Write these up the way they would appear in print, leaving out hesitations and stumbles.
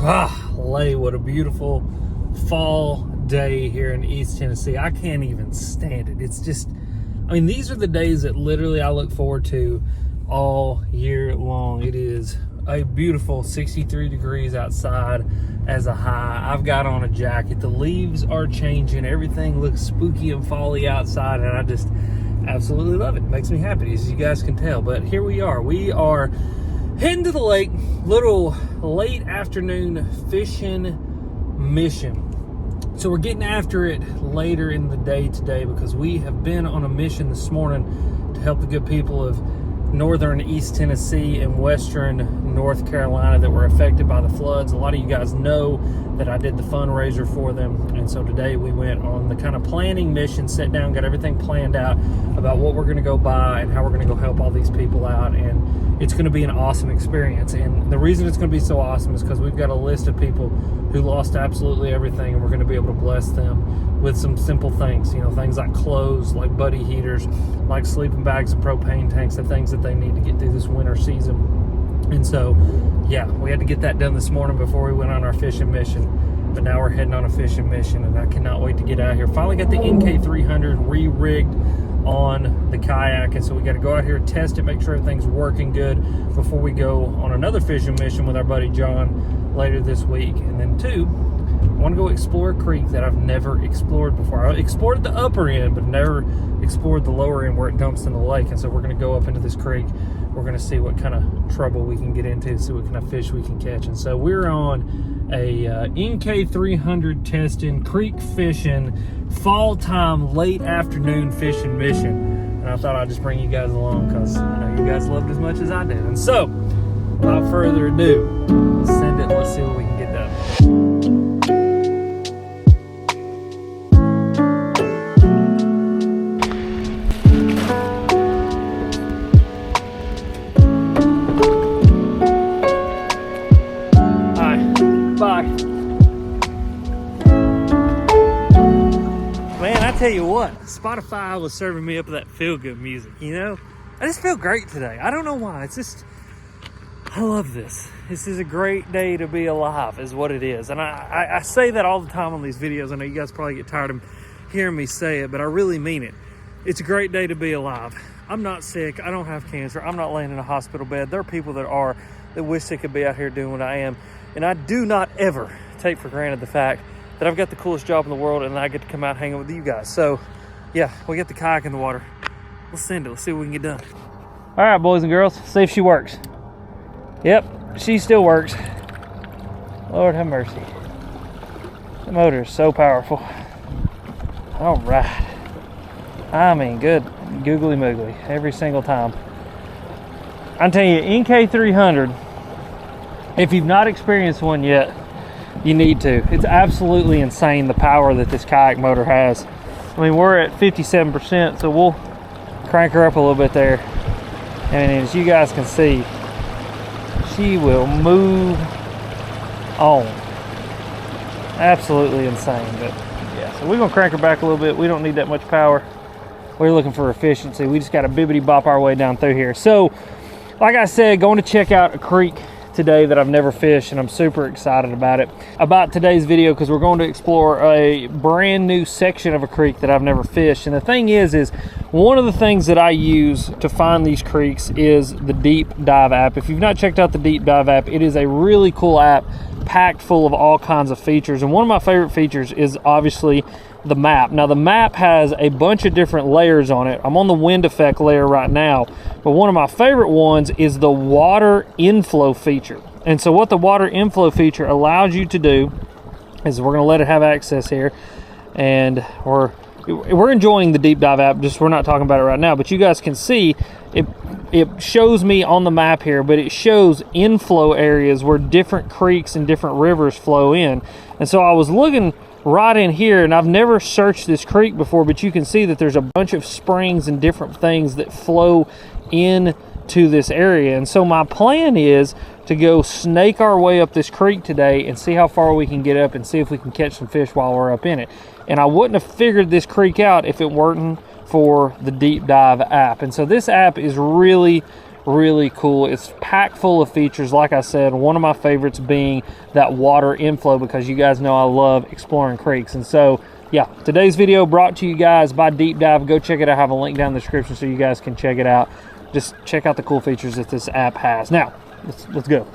What a beautiful fall day here in East Tennessee. I can't even stand it. It's just, I mean, these are the days that literally I look forward to all year long. It is a beautiful 63 degrees outside as a high. I've got on a jacket. The leaves are changing. Everything looks spooky and folly outside, and I just absolutely love it. It makes me happy, as you guys can tell. But here we are. We are heading to the lake, little late afternoon fishing mission. So we're getting after it later in the day today because we have been on a mission this morning to help the good people of northern East Tennessee and western North Carolina that were affected by the floods. A lot of you guys know that I did the fundraiser for them, and so today we went on the kind of planning mission, sat down, got everything planned out about what we're going to go buy and how we're going to go help all these people out, and it's going to be an awesome experience. And the reason it's going to be so awesome is because we've got a list of people who lost absolutely everything, and we're going to be able to bless them with some simple things, you know, things like clothes, like buddy heaters, like sleeping bags and propane tanks, the things that they need to get through this winter season. And so, yeah, we had to get that done this morning before we went on our fishing mission. But now we're heading on a fishing mission, and I cannot wait to get out here. Finally got the NK300 re-rigged on the kayak, and so we got to go out here, test it, make sure everything's working good before we go on another fishing mission with our buddy John later this week. And then two, I want to go explore a creek that I've never explored before. I explored the upper end, but never explored the lower end where it dumps in the lake. And so we're going to go up into this creek. We're going to see what kind of trouble we can get into, see what kind of fish we can catch. And so we're on a NK300 testing, creek fishing, fall time, late afternoon fishing mission. And I thought I'd just bring you guys along because I know you guys loved as much as I did. And so, without further ado, let's send it. Let's see what we can get done. Tell you what, Spotify was serving me up that feel-good music, you know? I just feel great today. I don't know why. It's just, I love this. This is a great day to be alive is what it is. And I say that all the time on these videos. I know you guys probably get tired of hearing me say it, but I really mean it. It's a great day to be alive. I'm not sick. I don't have cancer. I'm not laying in a hospital bed. There are people that wish they could be out here doing what I am. And I do not ever take for granted the fact that I've got the coolest job in the world and I get to come out hanging with you guys. So yeah, we got the kayak in the water. Let's send it. Let's see what we can get done. All right, boys and girls, see if she works. Yep, she still works. Lord have mercy. The motor is so powerful. All right. I mean, good googly moogly every single time. I'm telling you, NK300, if you've not experienced one yet, you need to. It's absolutely insane the power that this kayak motor has. I mean, we're at 57%, so we'll crank her up a little bit there. And as you guys can see, she will move on. Absolutely insane. But yeah, so we're gonna crank her back a little bit. We don't need that much power. We're looking for efficiency. We just got to bibbity bop our way down through here. So, like I said, going to check out a creek today that I've never fished, and I'm super excited about it, about today's video, because we're going to explore a brand new section of a creek that I've never fished. And the thing is one of the things that I use to find these creeks is the Deep Dive app. If you've not checked out the Deep Dive app, it is a really cool app packed full of all kinds of features, and one of my favorite features is obviously the map. Now the map has a bunch of different layers on it. I'm on the wind effect layer right now, but one of my favorite ones is the water inflow feature. And so what the water inflow feature allows you to do is, we're going to let it have access here, and we're enjoying the Deep Dive app, just we're not talking about it right now, but you guys can see it shows me on the map here, but it shows inflow areas where different creeks and different rivers flow in. And so I was looking right in here, and I've never searched this creek before, but you can see that there's a bunch of springs and different things that flow into this area. And so my plan is to go snake our way up this creek today and see how far we can get up and see if we can catch some fish while we're up in it. And I wouldn't have figured this creek out if it weren't for the Deep Dive app. And so this app is really, really cool. It's packed full of features. Like I said, one of my favorites being that water inflow, because you guys know I love exploring creeks. And so yeah, today's video brought to you guys by Deep Dive. Go check it out. I have a link down in the description so you guys can check it out. Just check out the cool features that this app has. Now let's go.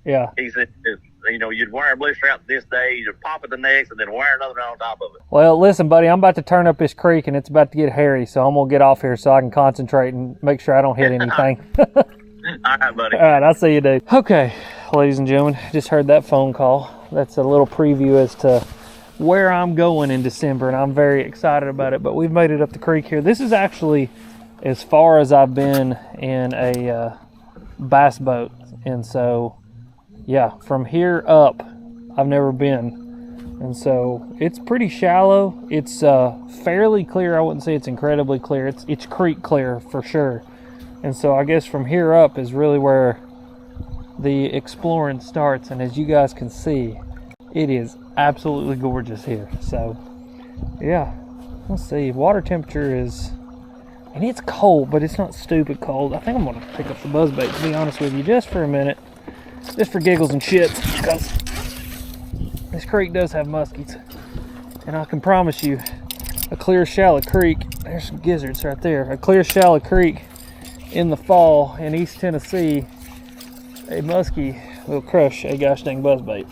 Yeah. He said, you know, you'd wire a blue strap this day, you'd pop it the next, and then wire another one on top of it. Well, listen, buddy, I'm about to turn up this creek, and it's about to get hairy, so I'm going to get off here so I can concentrate and make sure I don't hit anything. All right, buddy. All right, I'll see you, dude. Okay, ladies and gentlemen, just heard that phone call. That's a little preview as to where I'm going in December, and I'm very excited about it, but we've made it up the creek here. This is actually as far as I've been in a bass boat, and so yeah, from here up I've never been, and so it's pretty shallow. It's fairly clear. I wouldn't say it's incredibly clear. It's creek clear for sure. And so I guess from here up is really where the exploring starts, and as you guys can see, it is absolutely gorgeous here. So yeah, let's see. Water temperature is, and it's cold, but it's not stupid cold. I think I'm gonna pick up the buzzbait, to be honest with you, just for a minute. Just for giggles and shits, because this creek does have muskies. And I can promise you, a clear, shallow creek, there's some gizzards right there. A clear, shallow creek in the fall in East Tennessee, a muskie will crush a gosh dang buzzbait.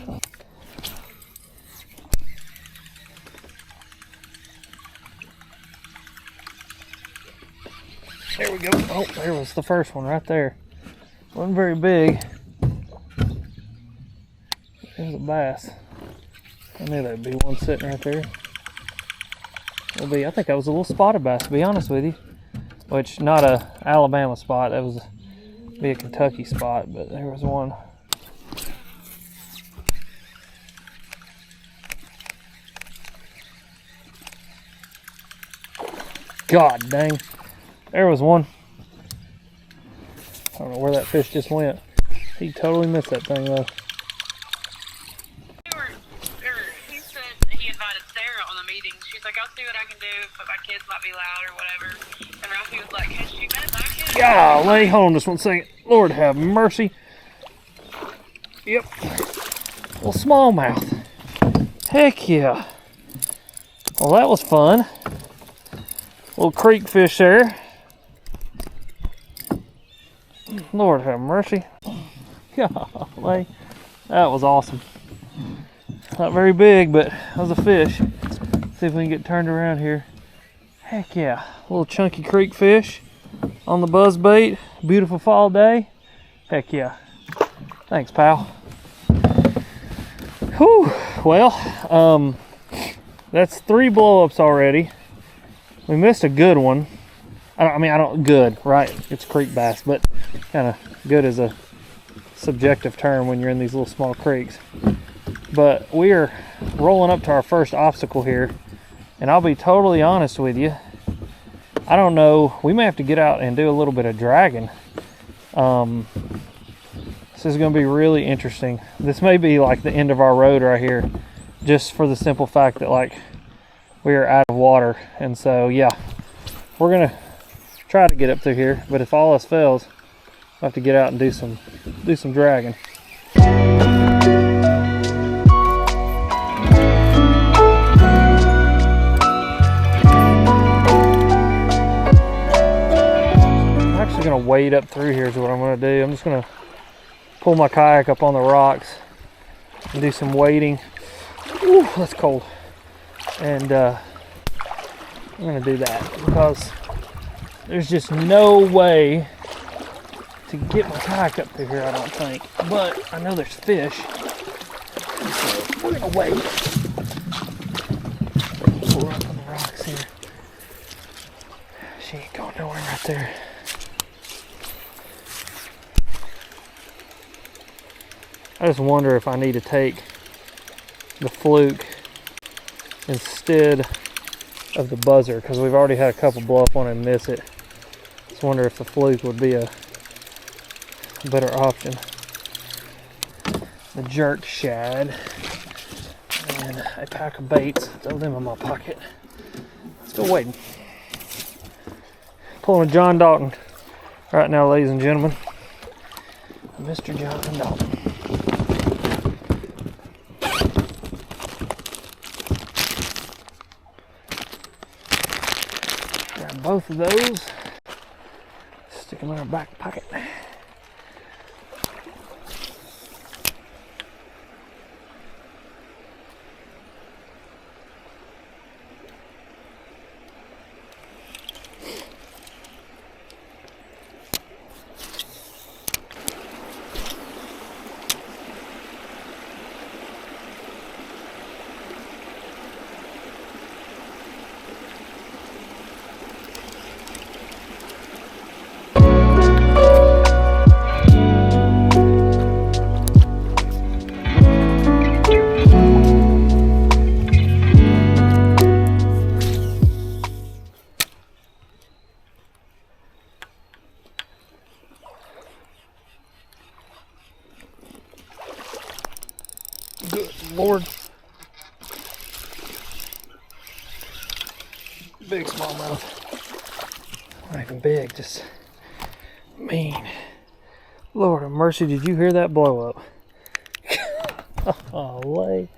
There we go. Oh, there was the first one right there. Wasn't very big. There's a bass. I knew there'd be one sitting right there. I think that was a little spotted bass, to be honest with you. Which, not a Alabama spot, that was be a Kentucky spot, but there was one. God dang. There was one. I don't know where that fish just went. He totally missed that thing though. She's like, I'll see what I can do, but my kids might be loud or whatever. And Ralphie was like, can she bet my kids? Golly, hold on just one second. Lord have mercy. Yep. Little smallmouth. Heck yeah. Well, that was fun. Little creek fish there. Lord have mercy. Golly. That was awesome. Not very big, but that was a fish. See if we can get turned around here. Heck yeah, a little chunky creek fish on the buzzbait. Beautiful fall day. Heck yeah. Thanks, pal. Whew. Well, that's 3 blow-ups already. We missed a good one. Good, right? It's creek bass, but kind of good is a subjective term when you're in these little small creeks. But we are rolling up to our first obstacle here. And I'll be totally honest with you, I don't know, we may have to get out and do a little bit of dragging. This is going to be really interesting. This may be like the end of our road right here, just for the simple fact that like we are out of water. And so yeah, we're going to try to get up through here, but if all else fails, we'll have to get out and do some dragging. Gonna wade up through here is what I'm gonna do. I'm just gonna pull my kayak up on the rocks and do some wading. Ooh, that's cold. And I'm gonna do that because there's just no way to get my kayak up through here, I don't think. But I know there's fish. So we're gonna wade. Pull her up on the rocks here. She ain't going nowhere right there. I just wonder if I need to take the fluke instead of the buzzer, because we've already had a couple blow up on it and miss it. Just wonder if the fluke would be a better option. The jerk shad and a pack of baits. Throw them in my pocket. Still waiting. Pulling a John Dalton right now, ladies and gentlemen. Mr. John Dalton. Grab both of those. Stick them in our back pocket. Good Lord. Big smallmouth. Not even big, just mean. Lord of mercy, did you hear that blow up? Oh, lay.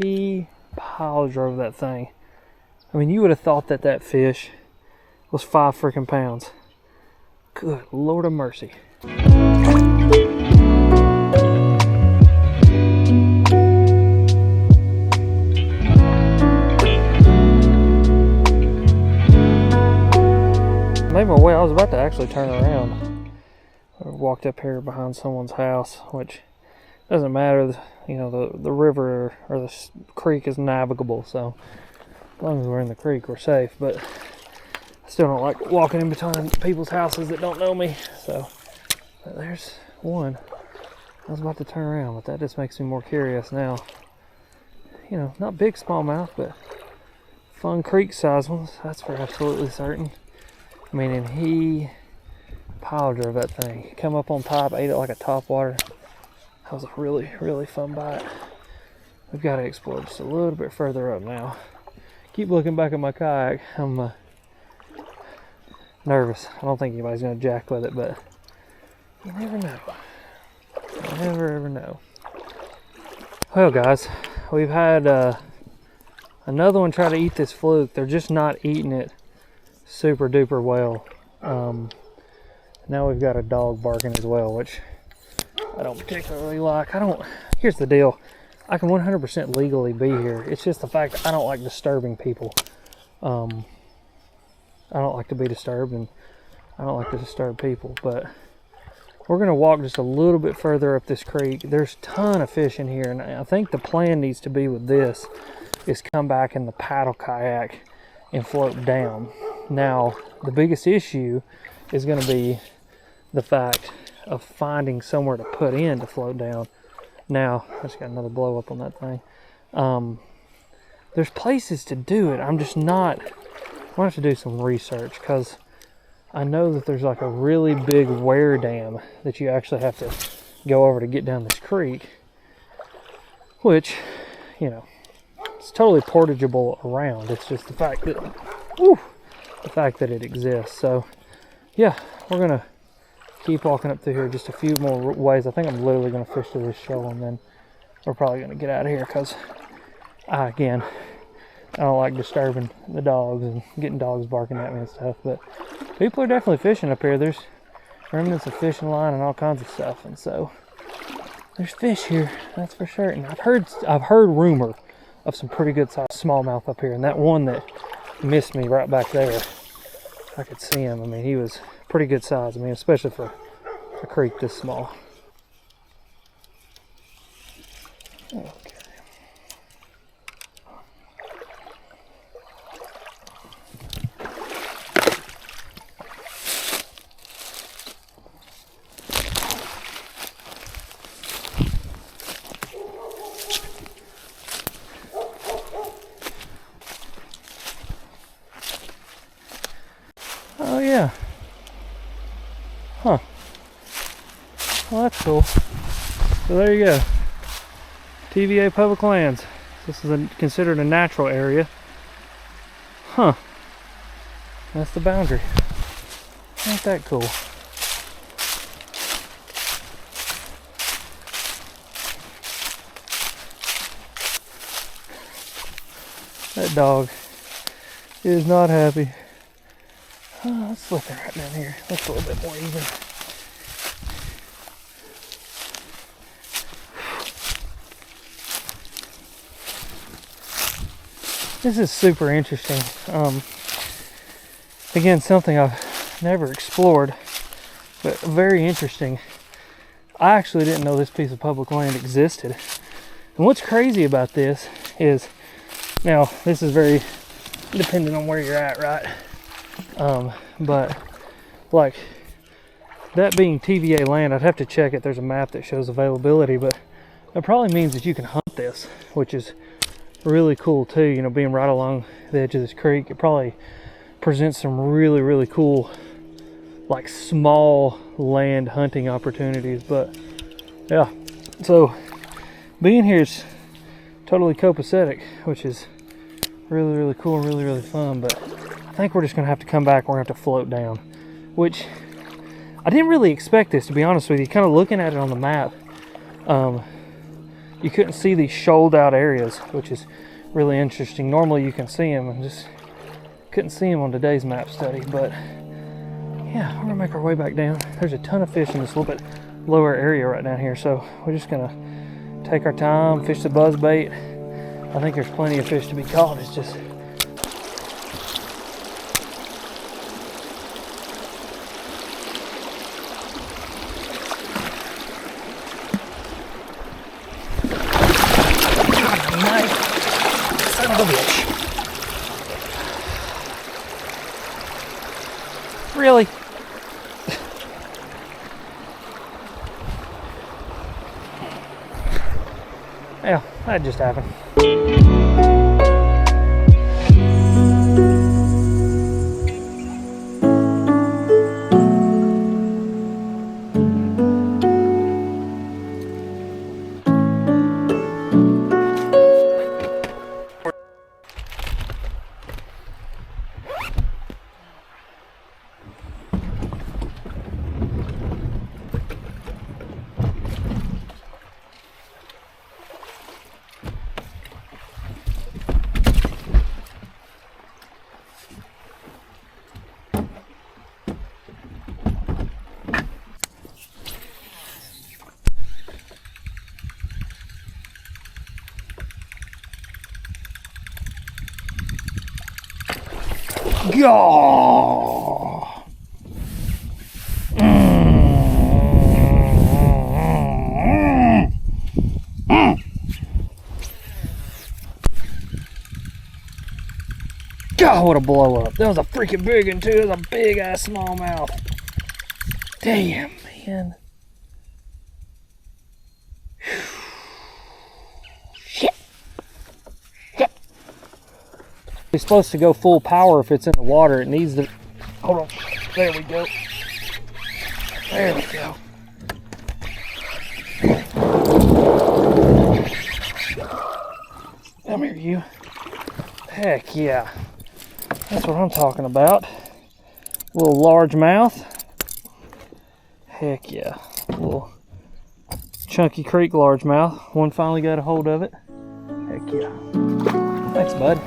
He pile drove that thing. I mean, you would have thought that that fish was 5 freaking pounds. Good Lord of mercy. Made my way. I was about to actually turn around. I walked up here behind someone's house, which doesn't matter. You know, the river or the creek is navigable, so as long as we're in the creek, we're safe. But I still don't like walking in between people's houses that don't know me. So there's one. I was about to turn around, but that just makes me more curious now. You know, not big smallmouth, but fun creek size ones. That's for absolutely certain. Meaning he pile drove that thing. Come up on top, ate it like a topwater. That was a really, really fun bite. We've got to explore just a little bit further up now. Keep looking back at my kayak. I'm nervous. I don't think anybody's going to jack with it, but you never know. You never ever know. Well, guys, we've had another one try to eat this fluke. They're just not eating it super duper well. Now we've got a dog barking as well, which I don't particularly like. Here's the deal. I can 100% legally be here. It's just the fact that I don't like disturbing people. I don't like to be disturbed, and I don't like to disturb people, but we're going to walk just a little bit further up this creek. There's a ton of fish in here, and I think the plan needs to be with this is come back in the paddle kayak and float down. Now, the biggest issue is going to be the fact of finding somewhere to put in to float down. Now, I just got another blow up on that thing. There's places to do it. I'm just not. I'm going to have to do some research, because I know that there's like a really big wear dam that you actually have to go over to get down this creek, which, you know, it's totally portageable around. It's just the fact that, it exists. So, yeah, we're going to keep walking up through here just a few more ways. I think I'm literally going to fish to this shoal, and then we're probably going to get out of here, because again, I don't like disturbing the dogs and getting dogs barking at me and stuff. But people are definitely fishing up here. There's remnants of fishing line and all kinds of stuff, and so there's fish here, that's for sure. And I've heard rumor of some pretty good sized smallmouth up here, and that one that missed me right back there, I could see him. I mean, he was pretty good size. I mean, especially for a creek this small. Okay. Well, that's cool. So there you go. TVA public lands. This is considered a natural area. Huh. That's the boundary. Ain't that cool? That dog is not happy. Let's flip it right down here. Looks a little bit more even. This is super interesting. Again, something I've never explored, but very interesting. I actually didn't know this piece of public land existed. And what's crazy about this is, now this is very dependent on where you're at, right? But like that being TVA land, I'd have to check it. There's a map that shows availability, but that probably means that you can hunt this, which is really cool too. You know, being right along the edge of this creek, it probably presents some really, really cool, like small land hunting opportunities. But yeah, so being here is totally copacetic, which is really, really cool, really, really fun. But I think we're just gonna have to come back. We're gonna have to float down, which I didn't really expect this, to be honest with you. Kind of looking at it on the map, you couldn't see these shoaled out areas, which is really interesting. Normally you can see them, and just couldn't see them on today's map study. But yeah, we're gonna make our way back down. There's a ton of fish in this little bit lower area right down here, so we're just gonna take our time, fish the buzz bait. I think there's plenty of fish to be caught. It's just son of a bitch. Really? Yeah, that just happened. Go! God, what a blow up. That was a freaking big one too. It was a big ass smallmouth. Damn, man. Shit. Shit. It's supposed to go full power if it's in the water. It needs to. Hold on. There we go. There we go. Come here, you. Heck yeah. That's what I'm talking about. Little largemouth. Heck yeah. Little chunky creek largemouth. One finally got a hold of it. Heck yeah. Thanks, bud.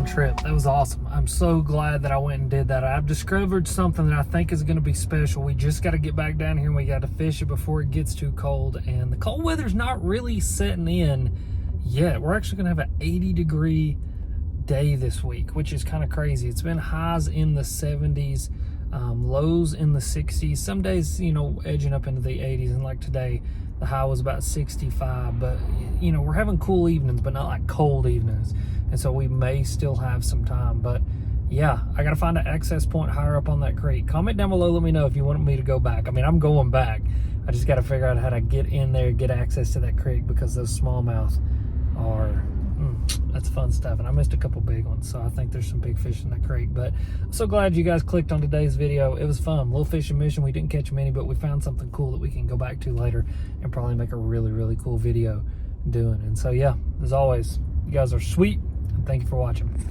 Trip. That was awesome. I'm so glad that I went and did that. I've discovered something that I think is going to be special. We just got to get back down here and we got to fish it before it gets too cold, and the cold weather's not really setting in yet. We're actually going to have an 80-degree day this week, which is kind of crazy. It's been highs in the 70s, lows in the 60s, some days, you know, edging up into the 80s, and like today the high was about 65. But you know, we're having cool evenings, but not like cold evenings, and so we may still have some time. But yeah, I got to find an access point higher up on that creek. Comment down below, let me know if you want me to go back. I mean, I'm going back. I just got to figure out how to get in there, get access to that creek, because those smallmouth are, that's fun stuff. And I missed a couple big ones, so I think there's some big fish in that creek. But I'm so glad you guys clicked on today's video. It was fun. Little fishing mission. We didn't catch many, but we found something cool that we can go back to later and probably make a really, really cool video doing. And so, yeah, as always, you guys are sweet. And thank you for watching.